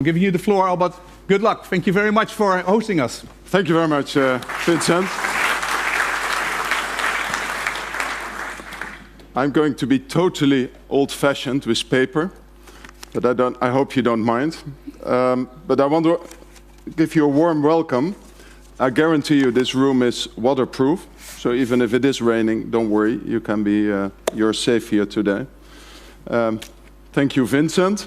I'm giving you the floor, Albert. Good luck. Thank you very much for hosting us. Thank you very much, Vincent. I'm going to be totally old-fashioned with paper, but I hope you don't mind. But I want to give you a warm welcome. I guarantee you this room is waterproof, so even if it is raining, don't worry, you can be, you're safe here today. Thank you, Vincent.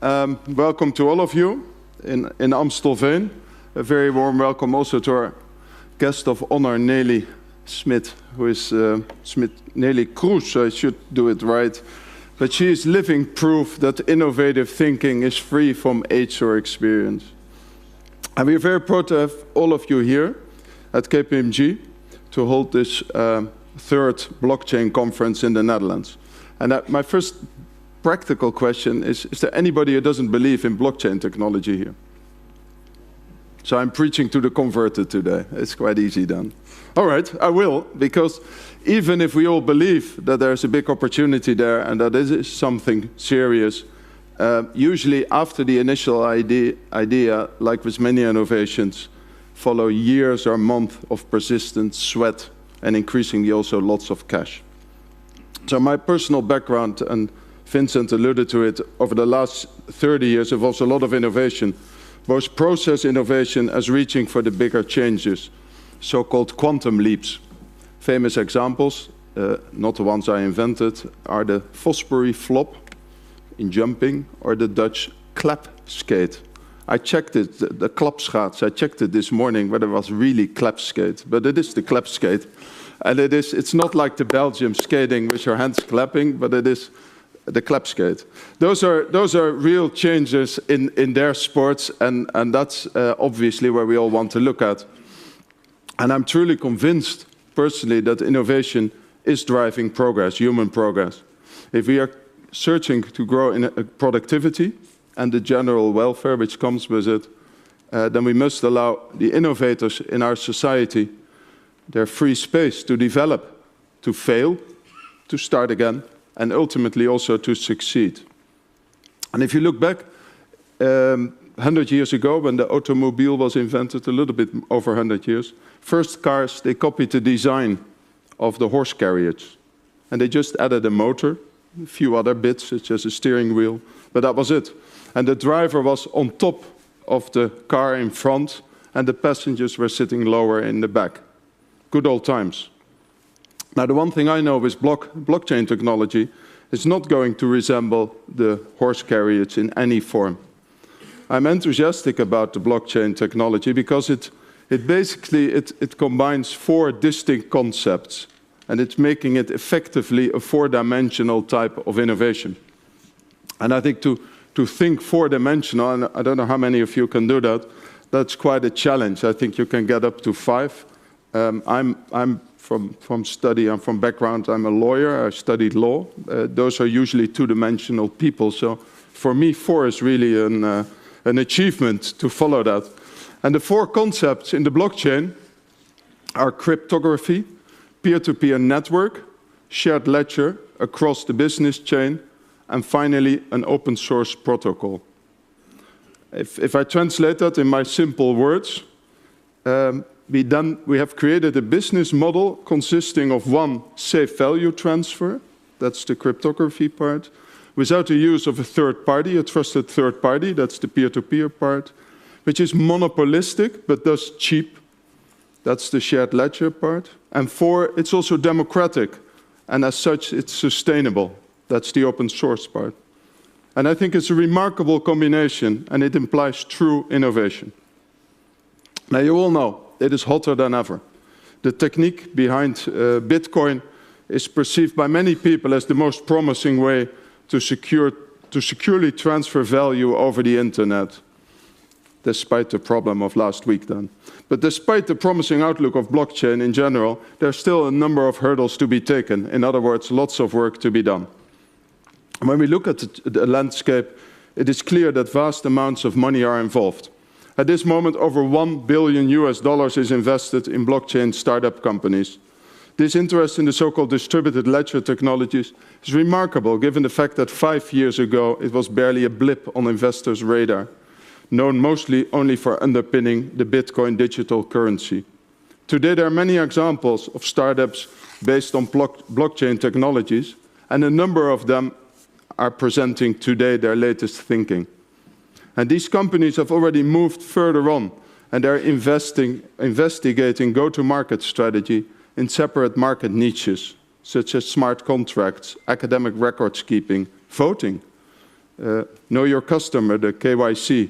Welcome to all of you in Amstelveen. A very warm welcome also to our guest of honor, Nelly Smit, who is Nelly Kroes, I should do it right. But she is living proof that innovative thinking is free from age or experience. And we're very proud to have all of you here at KPMG to hold this third blockchain conference in the Netherlands. And my first practical question is there anybody who doesn't believe in blockchain technology here? So I'm preaching to the converted today. It's quite easy then. All right, I will, because even if we all believe that there's a big opportunity there and that this is something serious, usually after the initial idea, like with many innovations, follow years or months of persistent sweat and increasingly also lots of cash. So my personal background, and Vincent alluded to it, over the last 30 years involves a lot of innovation, both process innovation as reaching for the bigger changes, so-called quantum leaps. Famous examples, not the ones I invented, are the Fosbury flop in jumping or the Dutch clap skate. I checked it, the klapschaats, I checked it this morning whether it was really clap skate, but it is the clap skate. And it's not like the Belgium skating with your hands clapping, but it is the clap skate. Those are real changes in their sports, and that's obviously where we all want to look at. And I'm truly convinced, personally, that innovation is driving progress, human progress. If we are searching to grow in productivity and the general welfare which comes with it, then we must allow the innovators in our society their free space to develop, to fail, to start again, and ultimately also to succeed. And if you look back 100 years ago, when the automobile was invented, a little bit over 100 years, first cars, they copied the design of the horse carriage. And they just added a motor, a few other bits, such as a steering wheel, but that was it. And the driver was on top of the car in front, and the passengers were sitting lower in the back. Good old times. Now, the one thing I know with blockchain technology is not going to resemble the horse carriage in any form. I'm enthusiastic about the blockchain technology because it basically combines four distinct concepts, and it's making it effectively a four-dimensional type of innovation. And I think to think four-dimensional, and I don't know how many of you can do that, that's quite a challenge. I think you can get up to 5. I'm from study, I'm from background, I'm a lawyer, I studied law. Those are usually two-dimensional people, so for me 4 is really an achievement to follow that. And the 4 concepts in the blockchain are cryptography, peer-to-peer network, shared ledger across the business chain, and finally an open source protocol. If I translate that in my simple words, we have created a business model consisting of one safe value transfer, that's the cryptography part, without the use of a third party, a trusted third party, that's the peer-to-peer part, which is monopolistic but thus cheap, that's the shared ledger part. And 4, it's also democratic, and as such it's sustainable, that's the open source part. And I think it's a remarkable combination, and it implies true innovation. Now you all know, it is hotter than ever. The technique behind Bitcoin is perceived by many people as the most promising way to securely transfer value over the internet, despite the problem of last week then. But despite the promising outlook of blockchain in general, there's still a number of hurdles to be taken. In other words, lots of work to be done. When we look at the landscape, it is clear that vast amounts of money are involved. At this moment, over $1 billion is invested in blockchain startup companies. This interest in the so-called distributed ledger technologies is remarkable, given the fact that 5 years ago it was barely a blip on investors' radar. known mostly only for underpinning the Bitcoin digital currency. Today, there are many examples of startups based on blockchain technologies, and a number of them are presenting today their latest thinking. And these companies have already moved further on, and they're investigating go-to-market strategy in separate market niches, such as smart contracts, academic records keeping, voting, know your customer, the KYC,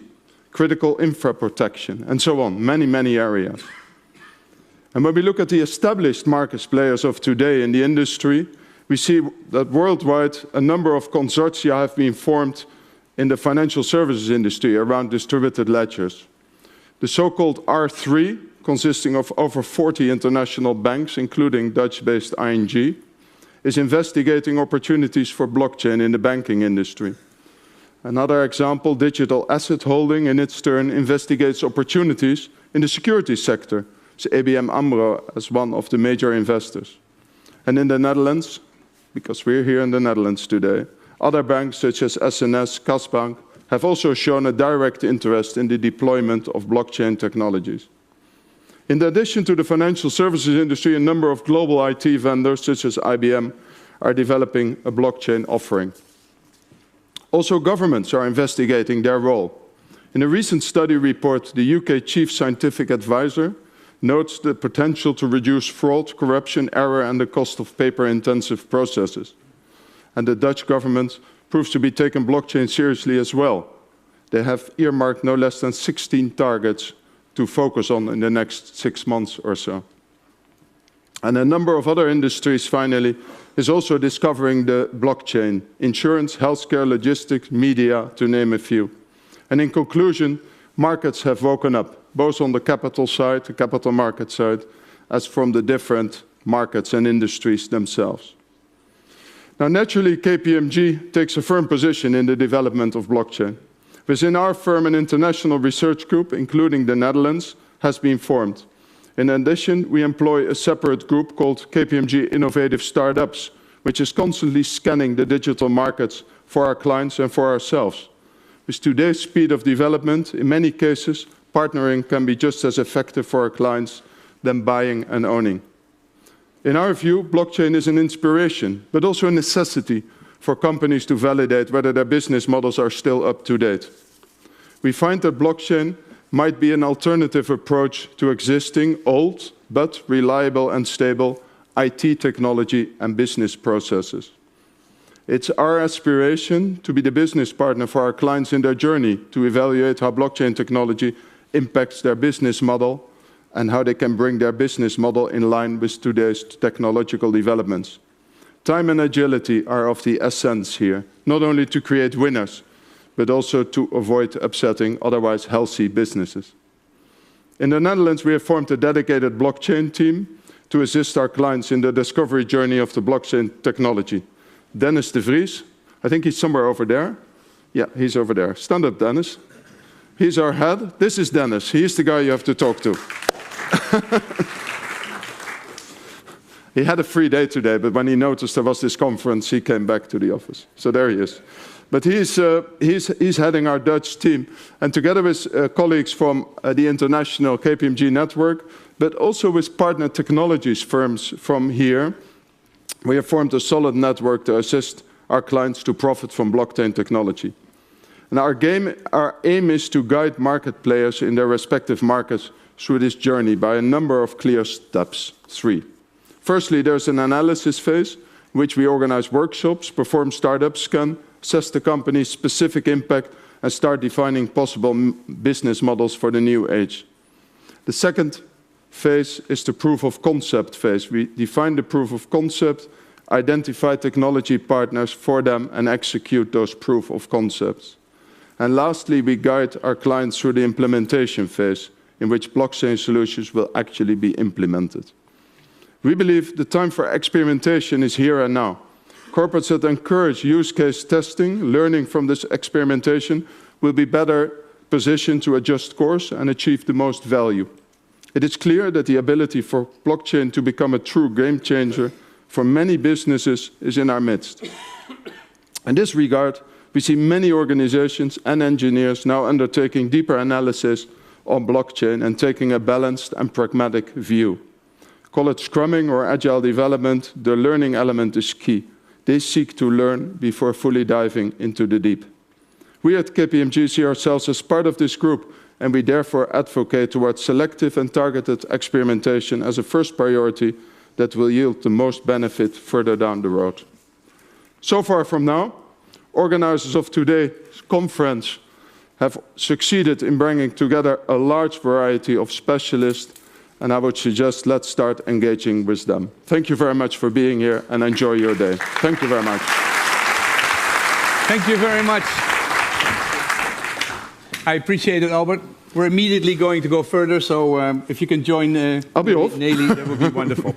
critical infra protection, and so on, many, many areas. And when we look at the established market players of today in the industry, we see that worldwide a number of consortia have been formed in the financial services industry around distributed ledgers. The so-called R3, consisting of over 40 international banks, including Dutch-based ING, is investigating opportunities for blockchain in the banking industry. Another example, Digital Asset Holding, in its turn, investigates opportunities in the security sector, so ABN AMRO as one of the major investors. And in the Netherlands, because we're here in the Netherlands today, other banks such as SNS, Kasbank, have also shown a direct interest in the deployment of blockchain technologies. In addition to the financial services industry, a number of global IT vendors such as IBM are developing a blockchain offering. Also, governments are investigating their role. In a recent study report, the UK Chief Scientific Advisor notes the potential to reduce fraud, corruption, error, and the cost of paper-intensive processes. And the Dutch government proves to be taking blockchain seriously as well. They have earmarked no less than 16 targets to focus on in the next 6 months or so. And a number of other industries, finally, is also discovering the blockchain: insurance, healthcare, logistics, media, to name a few. And in conclusion, markets have woken up, both on the capital side, the capital market side, as from the different markets and industries themselves. Now, naturally, KPMG takes a firm position in the development of blockchain. Within our firm, an international research group, including the Netherlands, has been formed. In addition, we employ a separate group called KPMG Innovative Startups, which is constantly scanning the digital markets for our clients and for ourselves. With today's speed of development, in many cases, partnering can be just as effective for our clients than buying and owning. In our view, blockchain is an inspiration, but also a necessity for companies to validate whether their business models are still up to date. We find that blockchain might be an alternative approach to existing, old, but reliable and stable IT technology and business processes. It's our aspiration to be the business partner for our clients in their journey to evaluate how blockchain technology impacts their business model and how they can bring their business model in line with today's technological developments. Time and agility are of the essence here, not only to create winners, but also to avoid upsetting otherwise healthy businesses. In the Netherlands, we have formed a dedicated blockchain team to assist our clients in the discovery journey of the blockchain technology. Dennis de Vries, I think he's somewhere over there. Yeah, he's over there. Stand up, Dennis. He's our head. This is Dennis. He's the guy you have to talk to. He had a free day today, but when he noticed there was this conference, he came back to the office. So there he is. But he's heading our Dutch team. And together with colleagues from the international KPMG network, but also with partner technologies firms from here, we have formed a solid network to assist our clients to profit from blockchain technology. And our aim is to guide market players in their respective markets through this journey by a number of clear steps. 3. Firstly, there's an analysis phase, in which we organize workshops, perform startup scan, assess the company's specific impact, and start defining possible business models for the new age. The second phase is the proof of concept phase. We define the proof of concept, identify technology partners for them, and execute those proof of concepts. And lastly, we guide our clients through the implementation phase, in which blockchain solutions will actually be implemented. We believe the time for experimentation is here and now. Corporates that encourage use case testing, learning from this experimentation, will be better positioned to adjust course and achieve the most value. It is clear that the ability for blockchain to become a true game changer for many businesses is in our midst. In this regard, we see many organizations and engineers now undertaking deeper analysis on blockchain and taking a balanced and pragmatic view. Call it scrumming or agile development, the learning element is key. They seek to learn before fully diving into the deep. We at KPMG see ourselves as part of this group, and we therefore advocate towards selective and targeted experimentation as a first priority that will yield the most benefit further down the road. So far from now, organizers of today's conference have succeeded in bringing together a large variety of specialists, and I would suggest let's start engaging with them. Thank you very much for being here, and enjoy your day. Thank you very much. Thank you very much. I appreciate it, Albert. We're immediately going to go further, so if you can join I'll be off. Nelly, that would be wonderful.